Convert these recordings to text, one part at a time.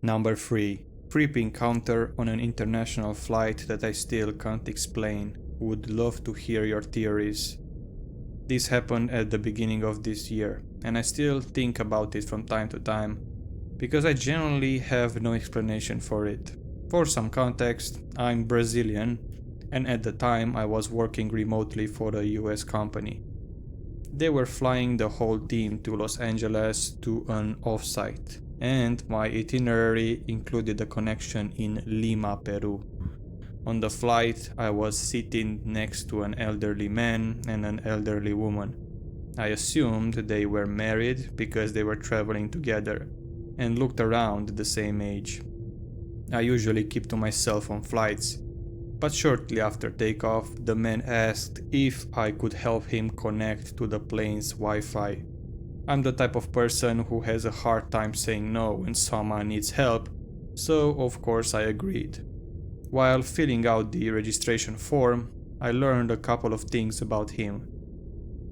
Number 3. Creepy encounter on an international flight that I still can't explain. Would love to hear your theories. This happened at the beginning of this year, and I still think about it from time to time, because I generally have no explanation for it. For some context, I'm Brazilian, and at the time I was working remotely for a US company. They were flying the whole team to Los Angeles to an offsite, and my itinerary included a connection in Lima, Peru. On the flight, I was sitting next to an elderly man and an elderly woman. I assumed they were married because they were traveling together and looked around the same age. I usually keep to myself on flights, but shortly after takeoff, the man asked if I could help him connect to the plane's Wi-Fi. I'm the type of person who has a hard time saying no when someone needs help, so of course I agreed. While filling out the registration form, I learned a couple of things about him.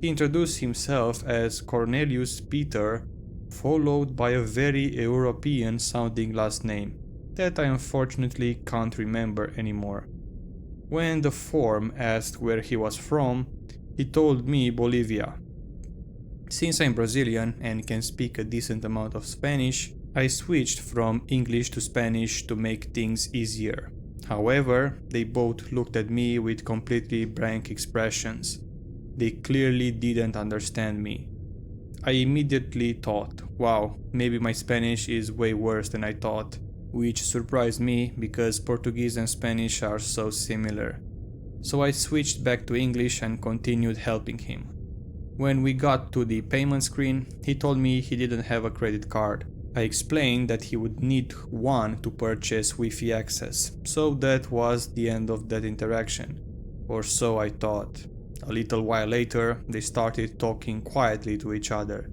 He introduced himself as Cornelius Peter, followed by a very European sounding last name that I unfortunately can't remember anymore. When the form asked where he was from, he told me Bolivia. Since I'm Brazilian and can speak a decent amount of Spanish, I switched from English to Spanish to make things easier. However, they both looked at me with completely blank expressions. They clearly didn't understand me. I immediately thought, wow, maybe my Spanish is way worse than I thought, which surprised me because Portuguese and Spanish are so similar. So I switched back to English and continued helping him. When we got to the payment screen, he told me he didn't have a credit card. I explained that he would need one to purchase Wi-Fi access, so that was the end of that interaction. Or so I thought. A little while later, they started talking quietly to each other.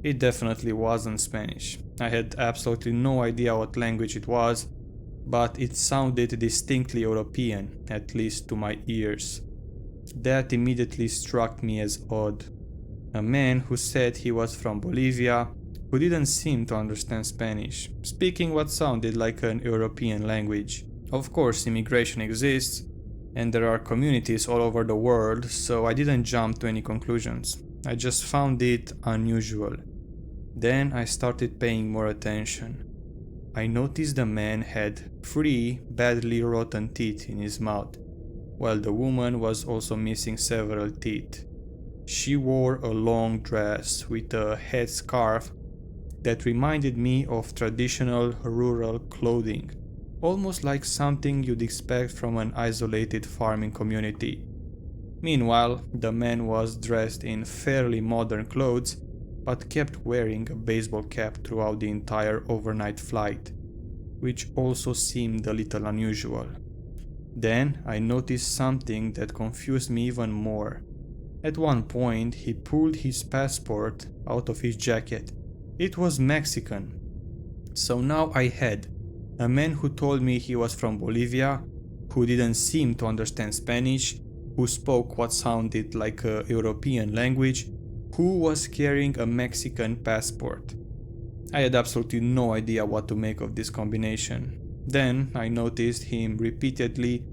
It definitely wasn't Spanish. I had absolutely no idea what language it was, but it sounded distinctly European, at least to my ears. That immediately struck me as odd. A man who said he was from Bolivia, who didn't seem to understand Spanish, speaking what sounded like an European language. Of course, immigration exists, and there are communities all over the world, so I didn't jump to any conclusions. I just found it unusual. Then I started paying more attention. I noticed the man had 3 badly rotten teeth in his mouth, while the woman was also missing several teeth. She wore a long dress with a headscarf that reminded me of traditional rural clothing, almost like something you'd expect from an isolated farming community. Meanwhile, the man was dressed in fairly modern clothes, but kept wearing a baseball cap throughout the entire overnight flight, which also seemed a little unusual. Then I noticed something that confused me even more. At one point, he pulled his passport out of his jacket. It was Mexican. So now I had a man who told me he was from Bolivia, who didn't seem to understand Spanish, who spoke what sounded like a European language, who was carrying a Mexican passport. I had absolutely no idea what to make of this combination. Then I noticed him repeatedly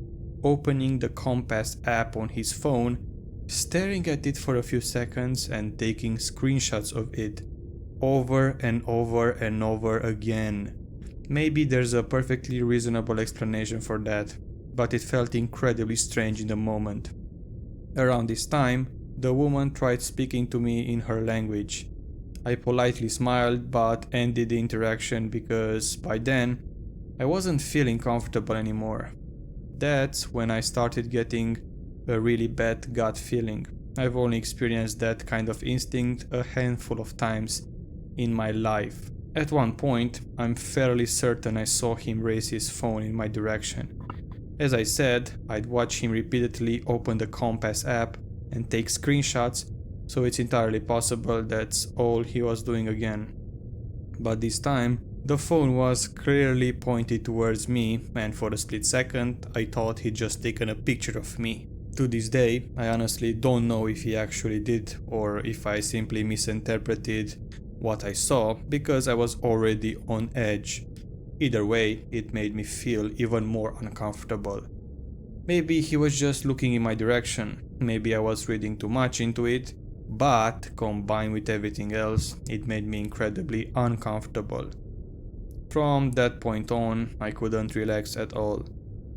opening the Compass app on his phone, staring at it for a few seconds and taking screenshots of it, over and over and over again. Maybe there's a perfectly reasonable explanation for that, but it felt incredibly strange in the moment. Around this time, the woman tried speaking to me in her language. I politely smiled but ended the interaction because by then, I wasn't feeling comfortable anymore. That's when I started getting a really bad gut feeling. I've only experienced that kind of instinct a handful of times in my life. At one point, I'm fairly certain I saw him raise his phone in my direction. As I said, I'd watch him repeatedly open the Compass app and take screenshots, so it's entirely possible that's all he was doing again. But this time, the phone was clearly pointed towards me, and for a split second, I thought he'd just taken a picture of me. To this day, I honestly don't know if he actually did or if I simply misinterpreted what I saw because I was already on edge. Either way, it made me feel even more uncomfortable. Maybe he was just looking in my direction, maybe I was reading too much into it, but combined with everything else, it made me incredibly uncomfortable. From that point on, I couldn't relax at all.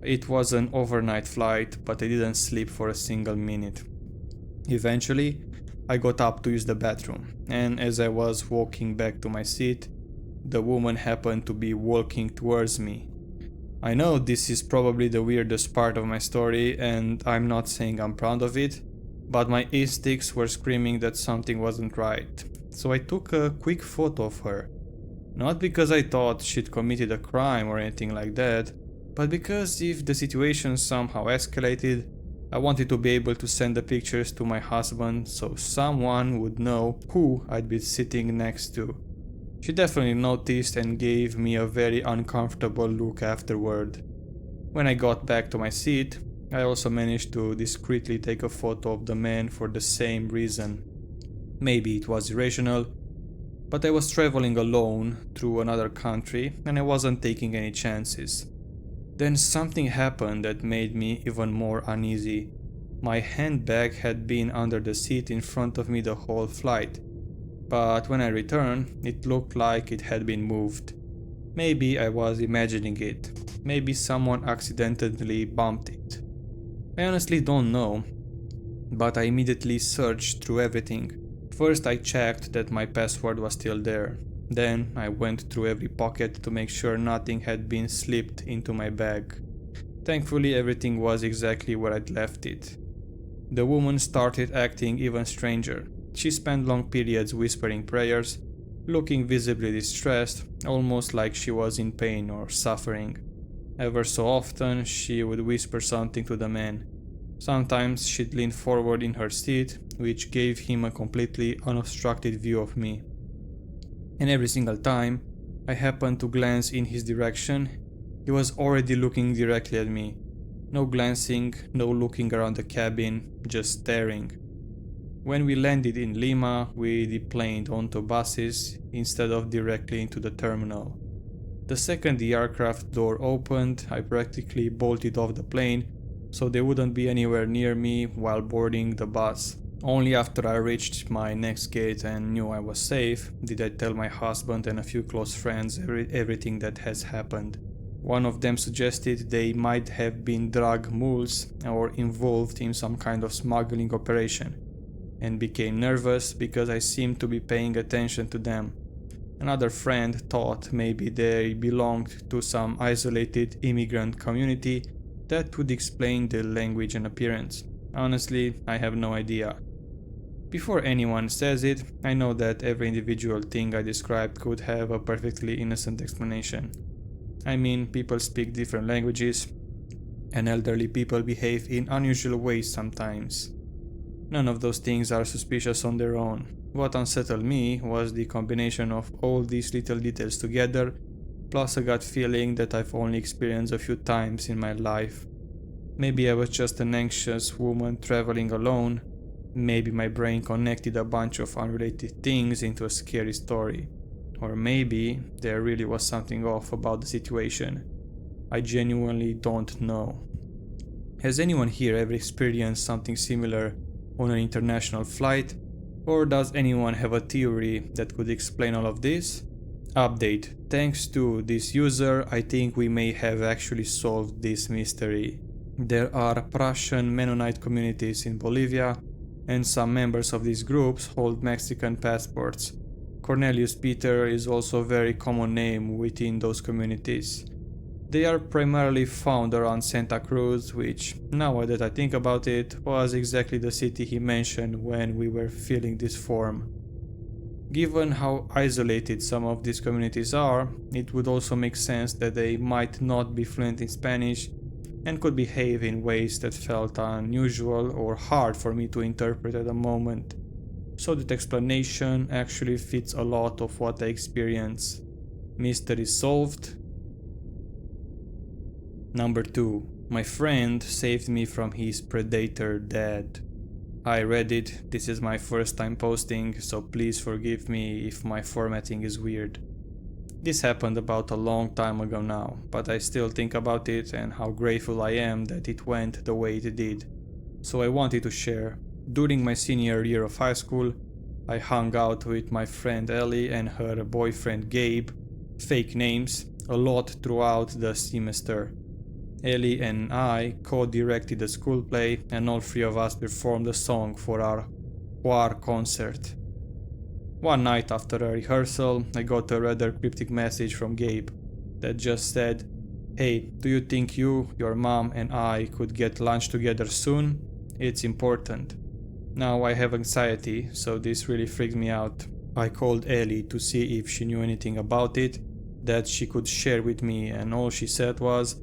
It was an overnight flight, but I didn't sleep for a single minute. Eventually, I got up to use the bathroom, and as I was walking back to my seat, the woman happened to be walking towards me. I know this is probably the weirdest part of my story, and I'm not saying I'm proud of it, but my instincts were screaming that something wasn't right. So I took a quick photo of her. Not because I thought she'd committed a crime or anything like that, but because if the situation somehow escalated, I wanted to be able to send the pictures to my husband so someone would know who I'd be sitting next to. She definitely noticed and gave me a very uncomfortable look afterward. When I got back to my seat, I also managed to discreetly take a photo of the man for the same reason. Maybe it was irrational, but I was traveling alone through another country and I wasn't taking any chances. Then something happened that made me even more uneasy. My handbag had been under the seat in front of me the whole flight, but when I returned, it looked like it had been moved. Maybe I was imagining it. Maybe someone accidentally bumped it. I honestly don't know, but I immediately searched through everything. First I checked that my password was still there. Then I went through every pocket to make sure nothing had been slipped into my bag. Thankfully everything was exactly where I'd left it. The woman started acting even stranger. She spent long periods whispering prayers, looking visibly distressed, almost like she was in pain or suffering. Ever so often she would whisper something to the man. Sometimes she'd lean forward in her seat, which gave him a completely unobstructed view of me. And every single time I happened to glance in his direction, he was already looking directly at me. No glancing, no looking around the cabin, just staring. When we landed in Lima, we deplaned onto buses instead of directly into the terminal. The second the aircraft door opened, I practically bolted off the plane so they wouldn't be anywhere near me while boarding the bus. Only after I reached my next gate and knew I was safe did I tell my husband and a few close friends everything that has happened. One of them suggested they might have been drug mules or involved in some kind of smuggling operation, and became nervous because I seemed to be paying attention to them. Another friend thought maybe they belonged to some isolated immigrant community that would explain the language and appearance. Honestly, I have no idea. Before anyone says it, I know that every individual thing I described could have a perfectly innocent explanation. I mean, people speak different languages, and elderly people behave in unusual ways sometimes. None of those things are suspicious on their own. What unsettled me was the combination of all these little details together, plus a gut feeling that I've only experienced a few times in my life. Maybe I was just an anxious woman traveling alone. Maybe my brain connected a bunch of unrelated things into a scary story. Or maybe there really was something off about the situation. I genuinely don't know. Has anyone here ever experienced something similar on an international flight? Or does anyone have a theory that could explain all of this? Update: thanks to this user, I think we may have actually solved this mystery. There are Prussian Mennonite communities in Bolivia, and some members of these groups hold Mexican passports. Cornelius Peter is also a very common name within those communities. They are primarily found around Santa Cruz, which, now that I think about it, was exactly the city he mentioned when we were filling this form. Given how isolated some of these communities are, it would also make sense that they might not be fluent in Spanish and could behave in ways that felt unusual or hard for me to interpret at the moment. So that explanation actually fits a lot of what I experience. Mystery solved. Number 2. My friend saved me from his predator dad. I read it, this is my first time posting, so please forgive me if my formatting is weird. This happened about a long time ago now, but I still think about it and how grateful I am that it went the way it did. So I wanted to share. During my senior year of high school, I hung out with my friend Ellie and her boyfriend Gabe, fake names, a lot throughout the semester. Ellie and I co-directed a school play and all three of us performed a song for our choir concert. One night after a rehearsal, I got a rather cryptic message from Gabe that just said, "Hey, do you think your mom and I could get lunch together soon? It's important." Now I have anxiety, so this really freaked me out. I called Ellie to see if she knew anything about it that she could share with me, and all she said was,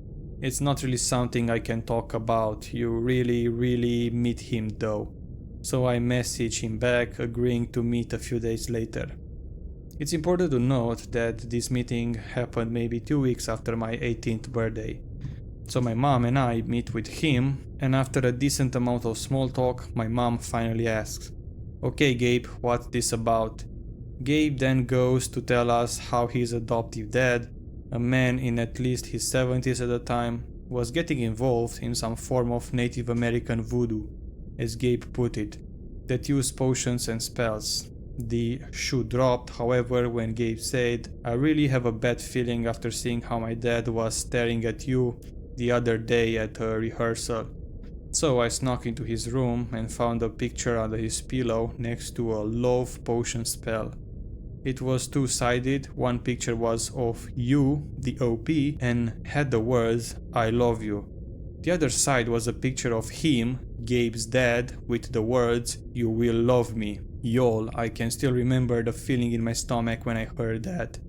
"It's not really something I can talk about. You really meet him though." So I messaged him back, agreeing to meet a few days later. It's important to note that this meeting happened maybe 2 weeks after my 18th birthday. So my mom and I meet with him, and after a decent amount of small talk, my mom finally asks, "Okay Gabe, what's this about?" Gabe then goes to tell us how his adoptive dad, a man in at least his 70s at the time, was getting involved in some form of Native American voodoo, as Gabe put it, that used potions and spells. The shoe dropped, however, when Gabe said, "I really have a bad feeling after seeing how my dad was staring at you the other day at a rehearsal." So I snuck into his room and found a picture under his pillow next to a love potion spell. It was two-sided. One picture was of you, the OP, and had the words, "I love you." The other side was a picture of him, Gabe's dad, with the words, "You will love me." Y'all, I can still remember the feeling in my stomach when I heard that.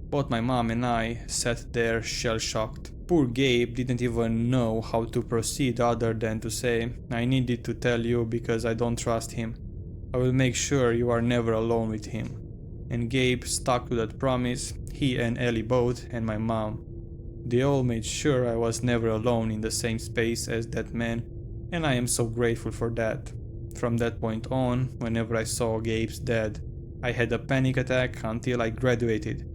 Both my mom and I sat there shell-shocked. Poor Gabe didn't even know how to proceed other than to say, "I needed to tell you because I don't trust him. I will make sure you are never alone with him." And Gabe stuck to that promise, he and Ellie both, and my mom. They all made sure I was never alone in the same space as that man, and I am so grateful for that. From that point on, whenever I saw Gabe's dad, I had a panic attack until I graduated,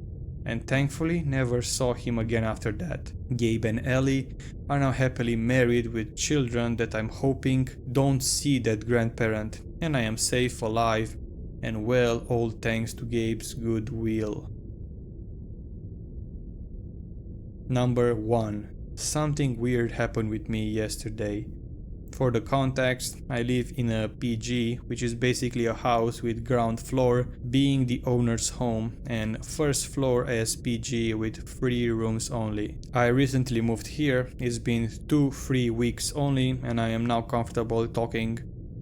and thankfully never saw him again after that. Gabe and Ellie are now happily married with children that I'm hoping don't see that grandparent, and I am safe, alive, and well, all thanks to Gabe's goodwill. Number 1. Something weird happened with me yesterday. For the context, I live in a PG, which is basically a house with ground floor being the owner's home and first floor as PG with 3 rooms only. I recently moved here, it's been 2-3 weeks only, and I am now comfortable talking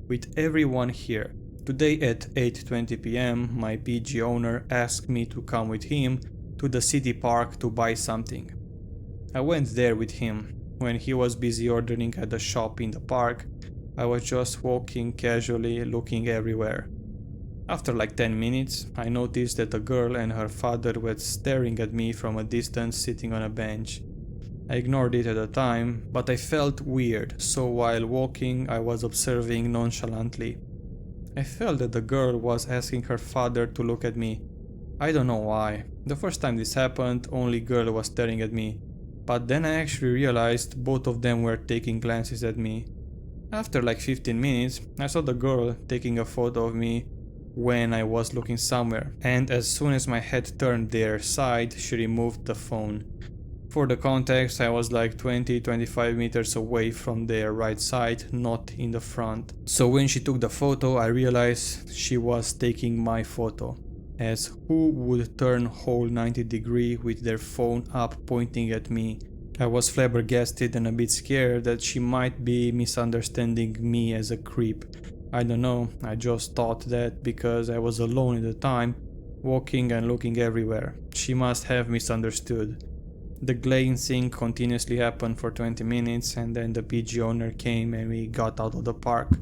with everyone here. Today at 8:20 p.m, my PG owner asked me to come with him to the city park to buy something. I went there with him. When he was busy ordering at the shop in the park, I was just walking casually, looking everywhere. After like 10 minutes, I noticed that a girl and her father were staring at me from a distance sitting on a bench. I ignored it at the time, but I felt weird, so while walking I was observing nonchalantly. I felt that the girl was asking her father to look at me. I don't know why. The first time this happened, only girl was staring at me. But then I actually realized both of them were taking glances at me. After like 15 minutes, I saw the girl taking a photo of me when I was looking somewhere, and as soon as my head turned their side, she removed the phone. For the context, I was like 20-25 meters away from their right side, not in the front. So when she took the photo, I realized she was taking my photo. As who would turn whole 90 degrees with their phone up pointing at me? I was flabbergasted and a bit scared that she might be misunderstanding me as a creep. I don't know, I just thought that because I was alone at the time, walking and looking everywhere. She must have misunderstood. The glazing thing continuously happened for 20 minutes and then the PG owner came and we got out of the park.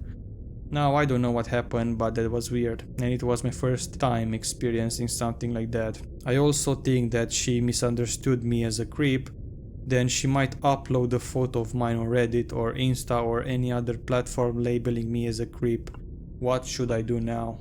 Now I don't know what happened, but that was weird, and it was my first time experiencing something like that. I also think that she misunderstood me as a creep, then she might upload a photo of mine on Reddit or Insta or any other platform labeling me as a creep. What should I do now?